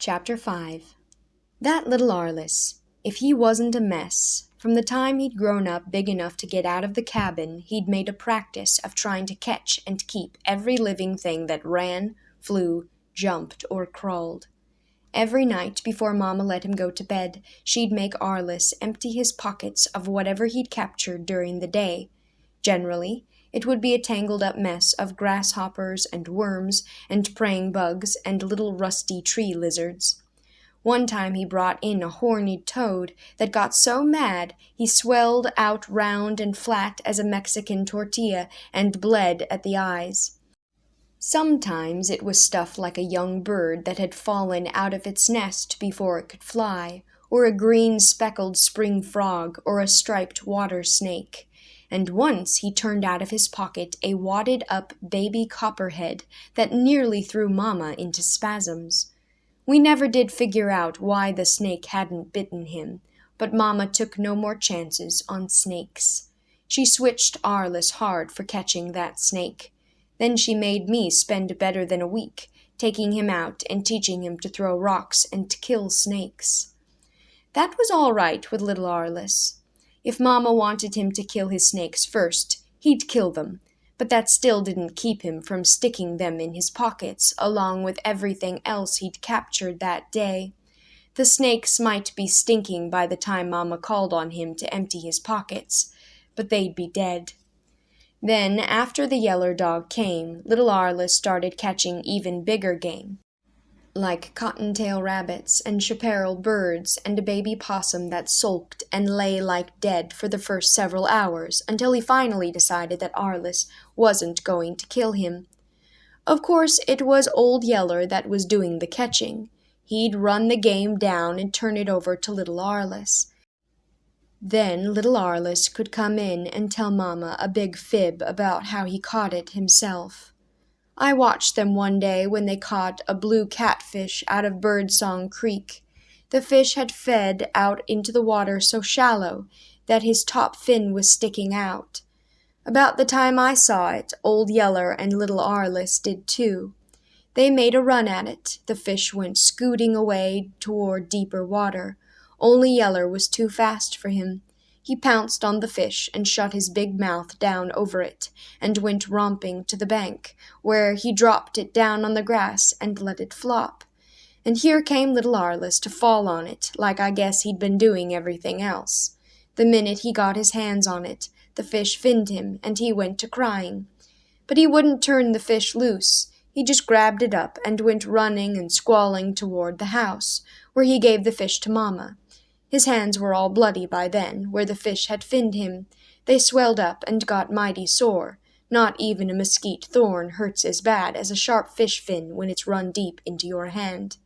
Chapter 5. That little Arliss, if he wasn't a mess, from the time he'd grown up big enough to get out of the cabin, he'd made a practice of trying to catch and keep every living thing that ran, flew, jumped, or crawled. Every night before Mama let him go to bed, she'd make Arliss empty his pockets of whatever he'd captured during the day. Generally, it would be a tangled-up mess of grasshoppers and worms and praying bugs and little rusty tree lizards. One time he brought in a horned toad that got so mad he swelled out round and flat as a Mexican tortilla and bled at the eyes. Sometimes it was stuff like a young bird that had fallen out of its nest before it could fly, or a green speckled spring frog, or a striped water snake. And once he turned out of his pocket a wadded-up baby copperhead that nearly threw Mama into spasms. We never did figure out why the snake hadn't bitten him, but Mama took no more chances on snakes. She switched Arliss hard for catching that snake. Then she made me spend better than a week, taking him out and teaching him to throw rocks and to kill snakes. That was all right with little Arliss. If Mama wanted him to kill his snakes first, he'd kill them, but that still didn't keep him from sticking them in his pockets, along with everything else he'd captured that day. The snakes might be stinking by the time Mama called on him to empty his pockets, but they'd be dead. Then, after the yeller dog came, little Arliss started catching even bigger game, like cottontail rabbits and chaparral birds and a baby possum that sulked and lay like dead for the first several hours until he finally decided that Arliss wasn't going to kill him. Of course, it was Old Yeller that was doing the catching. He'd run the game down and turn it over to little Arliss. Then little Arliss could come in and tell Mama a big fib about how he caught it himself. I watched them one day when they caught a blue catfish out of Birdsong Creek. The fish had fed out into the water so shallow that his top fin was sticking out. About the time I saw it, Old Yeller and little Arliss did too. They made a run at it. The fish went scooting away toward deeper water. Only Yeller was too fast for him. He pounced on the fish and shut his big mouth down over it, and went romping to the bank, where he dropped it down on the grass and let it flop. And here came little Arliss to fall on it, like I guess he'd been doing everything else. The minute he got his hands on it, the fish finned him, and he went to crying. But he wouldn't turn the fish loose. He just grabbed it up and went running and squalling toward the house, where he gave the fish to Mama. His hands were all bloody by then, where the fish had finned him. They swelled up and got mighty sore. Not even a mesquite thorn hurts as bad as a sharp fish fin when it's run deep into your hand.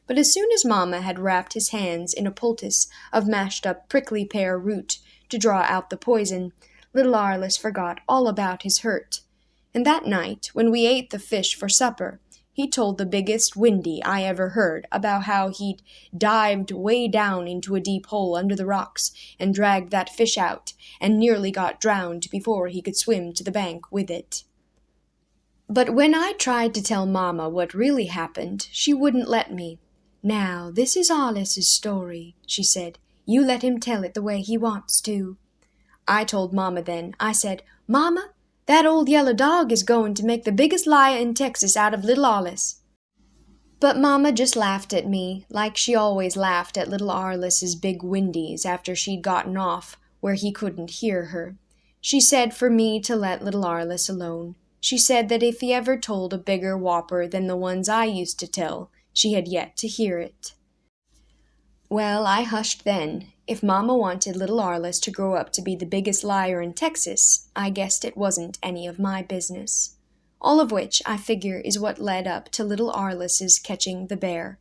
But as soon as Mama had wrapped his hands in a poultice of mashed-up prickly pear root to draw out the poison, little Arliss forgot all about his hurt. And that night, when we ate the fish for supper, he told the biggest windy I ever heard about how he'd dived way down into a deep hole under the rocks and dragged that fish out and nearly got drowned before he could swim to the bank with it. But when I tried to tell Mama what really happened, she wouldn't let me. "Now, this is Arliss's story," she said. "You let him tell it the way he wants to." I told Mama then. I said, "Mama, that old yellow dog is going to make the biggest liar in Texas out of little Arliss." But Mama just laughed at me, like she always laughed at little Arliss's big windies after she'd gotten off where he couldn't hear her. She said for me to let little Arliss alone. She said that if he ever told a bigger whopper than the ones I used to tell, she had yet to hear it. Well, I hushed then. If Mama wanted little Arliss to grow up to be the biggest liar in Texas, I guessed it wasn't any of my business. All of which, I figure, is what led up to little Arliss's catching the bear.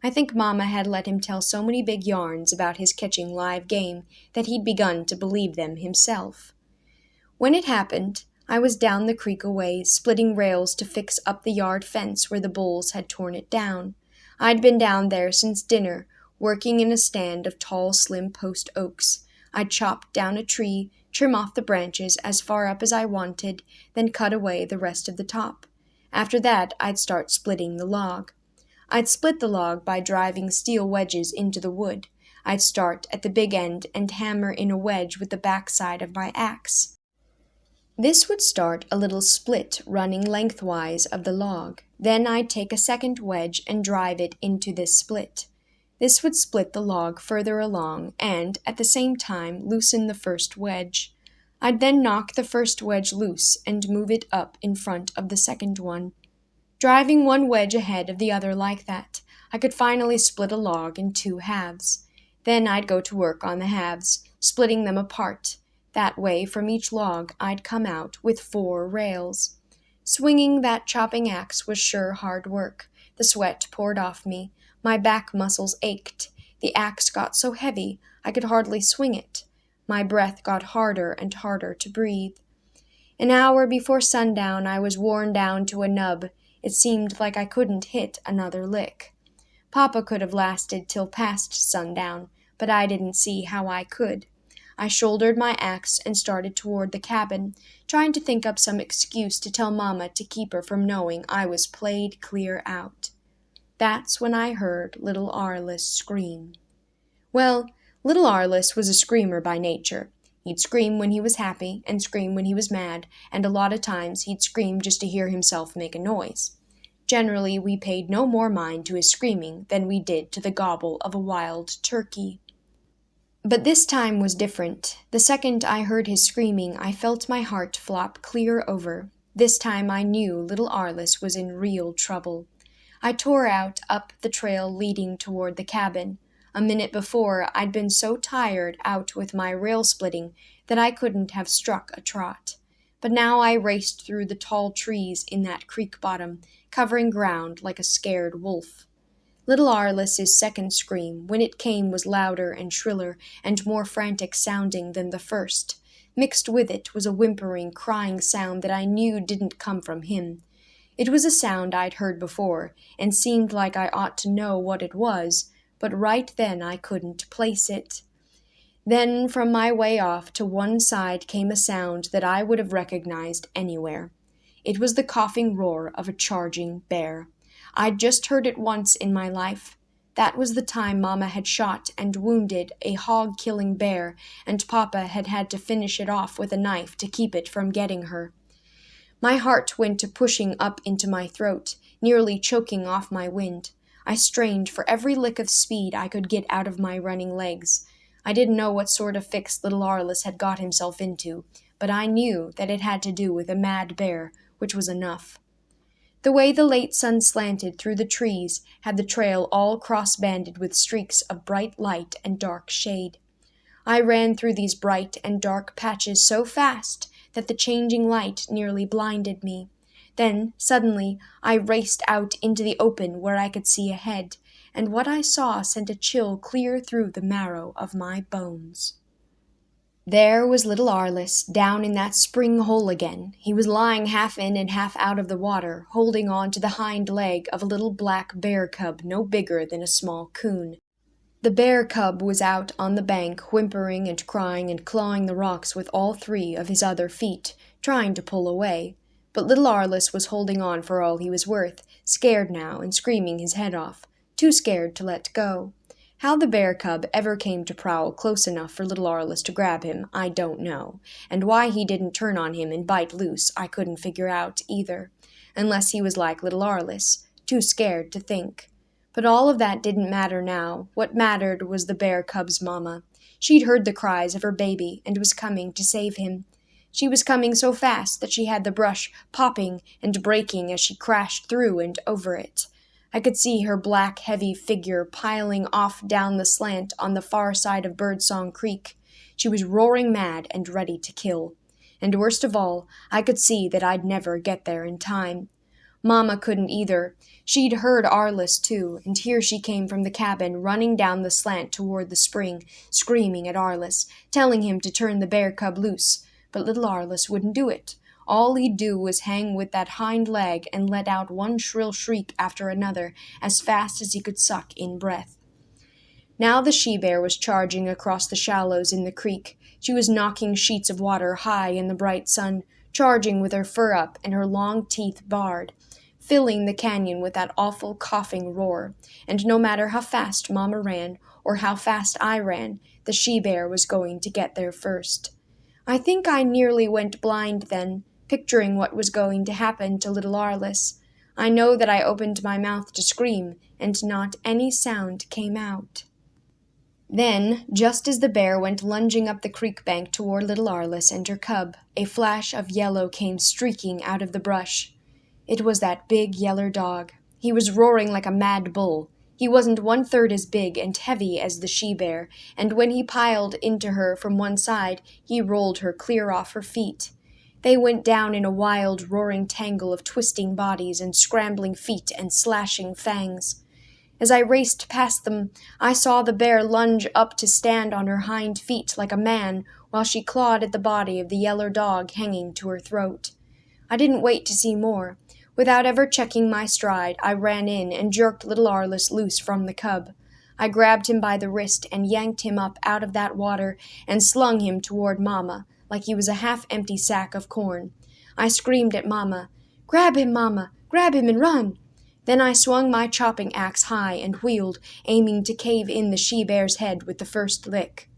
I think Mama had let him tell so many big yarns about his catching live game that he'd begun to believe them himself. When it happened, I was down the creek a ways, splitting rails to fix up the yard fence where the bulls had torn it down. I'd been down there since dinner, working in a stand of tall, slim post oaks. I'd chop down a tree, trim off the branches as far up as I wanted, then cut away the rest of the top. After that, I'd start splitting the log. I'd split the log by driving steel wedges into the wood. I'd start at the big end and hammer in a wedge with the backside of my axe. This would start a little split running lengthwise of the log. Then I'd take a second wedge and drive it into this split. This would split the log further along and, at the same time, loosen the first wedge. I'd then knock the first wedge loose and move it up in front of the second one. Driving one wedge ahead of the other like that, I could finally split a log in two halves. Then I'd go to work on the halves, splitting them apart. That way, from each log, I'd come out with 4 rails. Swinging that chopping axe was sure hard work. The sweat poured off me. My back muscles ached. The axe got so heavy, I could hardly swing it. My breath got harder and harder to breathe. An hour before sundown, I was worn down to a nub. It seemed like I couldn't hit another lick. Papa could have lasted till past sundown, but I didn't see how I could. I shouldered my axe and started toward the cabin, trying to think up some excuse to tell Mama to keep her from knowing I was played clear out. That's when I heard little Arliss scream. Well, little Arliss was a screamer by nature. He'd scream when he was happy and scream when he was mad, and a lot of times he'd scream just to hear himself make a noise. Generally, we paid no more mind to his screaming than we did to the gobble of a wild turkey. But this time was different. The second I heard his screaming, I felt my heart flop clear over. This time I knew little Arliss was in real trouble. I tore out up the trail leading toward the cabin. A minute before, I'd been so tired out with my rail splitting that I couldn't have struck a trot. But now I raced through the tall trees in that creek bottom, covering ground like a scared wolf. Little Arliss's second scream, when it came, was louder and shriller and more frantic sounding than the first. Mixed with it was a whimpering, crying sound that I knew didn't come from him. It was a sound I'd heard before, and seemed like I ought to know what it was, but right then I couldn't place it. Then from my way off to one side came a sound that I would have recognized anywhere. It was the coughing roar of a charging bear. I'd just heard it once in my life. That was the time Mama had shot and wounded a hog-killing bear, and Papa had had to finish it off with a knife to keep it from getting her. My heart went to pushing up into my throat, nearly choking off my wind. I strained for every lick of speed I could get out of my running legs. I didn't know what sort of fix little Arliss had got himself into, but I knew that it had to do with a mad bear, which was enough. The way the late sun slanted through the trees had the trail all cross-banded with streaks of bright light and dark shade. I ran through these bright and dark patches so fast that the changing light nearly blinded me. Then, suddenly, I raced out into the open where I could see ahead, and what I saw sent a chill clear through the marrow of my bones. There was little Arliss, down in that spring hole again. He was lying half in and half out of the water, holding on to the hind leg of a little black bear cub no bigger than a small coon. The bear cub was out on the bank, whimpering and crying and clawing the rocks with all 3 of his other feet, trying to pull away. But little Arliss was holding on for all he was worth, scared now and screaming his head off, too scared to let go. How the bear cub ever came to prowl close enough for little Arliss to grab him, I don't know, and why he didn't turn on him and bite loose I couldn't figure out either, unless he was like little Arliss, too scared to think. But all of that didn't matter now. What mattered was the bear cub's mama. She'd heard the cries of her baby and was coming to save him. She was coming so fast that she had the brush popping and breaking as she crashed through and over it. I could see her black, heavy figure piling off down the slant on the far side of Birdsong Creek. She was roaring mad and ready to kill. And worst of all, I could see that I'd never get there in time. Mama couldn't either. She'd heard Arliss too, and here she came from the cabin, running down the slant toward the spring, screaming at Arliss, telling him to turn the bear cub loose. But little Arliss wouldn't do it. All he'd do was hang with that hind leg and let out one shrill shriek after another as fast as he could suck in breath. Now the she-bear was charging across the shallows in the creek. She was knocking sheets of water high in the bright sun, charging with her fur up and her long teeth bared. filling the canyon with that awful coughing roar, and no matter how fast Mama ran, or how fast I ran, the she-bear was going to get there first. I think I nearly went blind then, picturing what was going to happen to little Arliss. I know that I opened my mouth to scream, and not any sound came out. Then, just as the bear went lunging up the creek bank toward little Arliss and her cub, a flash of yellow came streaking out of the brush. It was that big yeller dog. He was roaring like a mad bull. He wasn't 1/3 as big and heavy as the she-bear, and when he piled into her from one side, he rolled her clear off her feet. They went down in a wild, roaring tangle of twisting bodies and scrambling feet and slashing fangs. As I raced past them, I saw the bear lunge up to stand on her hind feet like a man, while she clawed at the body of the yeller dog hanging to her throat. I didn't wait to see more. Without ever checking my stride, I ran in and jerked little Arliss loose from the cub. I grabbed him by the wrist and yanked him up out of that water and slung him toward Mama, like he was a half-empty sack of corn. I screamed at Mama, "Grab him, Mama! Grab him and run!" Then I swung my chopping axe high and wheeled, aiming to cave in the she-bear's head with the first lick.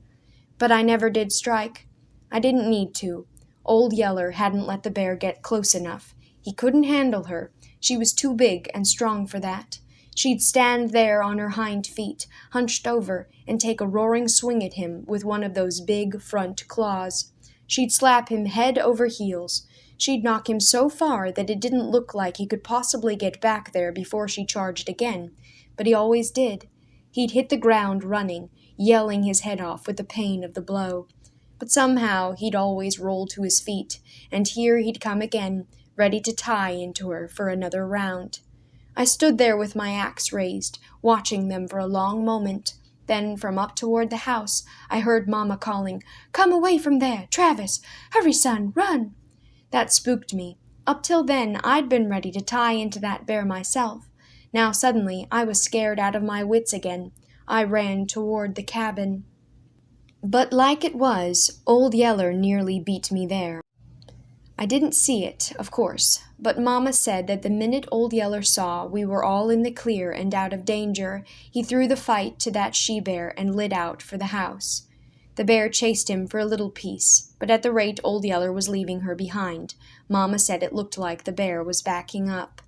But I never did strike. I didn't need to. Old Yeller hadn't let the bear get close enough. He couldn't handle her. She was too big and strong for that. She'd stand there on her hind feet, hunched over, and take a roaring swing at him with one of those big front claws. She'd slap him head over heels. She'd knock him so far that it didn't look like he could possibly get back there before she charged again, but he always did. He'd hit the ground running, yelling his head off with the pain of the blow. But somehow he'd always roll to his feet, and here he'd come again, ready to tie into her for another round. I stood there with my axe raised, watching them for a long moment. Then, from up toward the house, I heard Mama calling, "Come away from there, Travis! Hurry, son, run!" That spooked me. Up till then, I'd been ready to tie into that bear myself. Now suddenly, I was scared out of my wits again. I ran toward the cabin. But like it was, Old Yeller nearly beat me there. I didn't see it, of course, but Mama said that the minute Old Yeller saw we were all in the clear and out of danger, he threw the fight to that she-bear and lit out for the house. The bear chased him for a little piece, but at the rate Old Yeller was leaving her behind, Mama said it looked like the bear was backing up.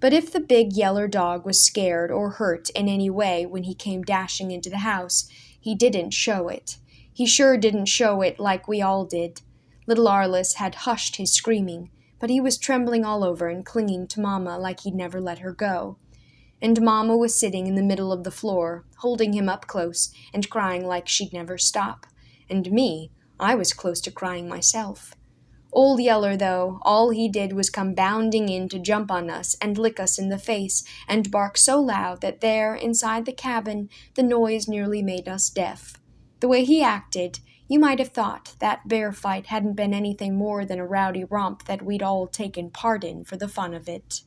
But if the big yeller dog was scared or hurt in any way when he came dashing into the house, he didn't show it. He sure didn't show it like we all did. Little Arliss had hushed his screaming, but he was trembling all over and clinging to Mama like he'd never let her go. And Mama was sitting in the middle of the floor, holding him up close and crying like she'd never stop. And me, I was close to crying myself. Old Yeller, though, all he did was come bounding in to jump on us and lick us in the face and bark so loud that there, inside the cabin, the noise nearly made us deaf. The way he acted, you might have thought that bear fight hadn't been anything more than a rowdy romp that we'd all taken part in for the fun of it.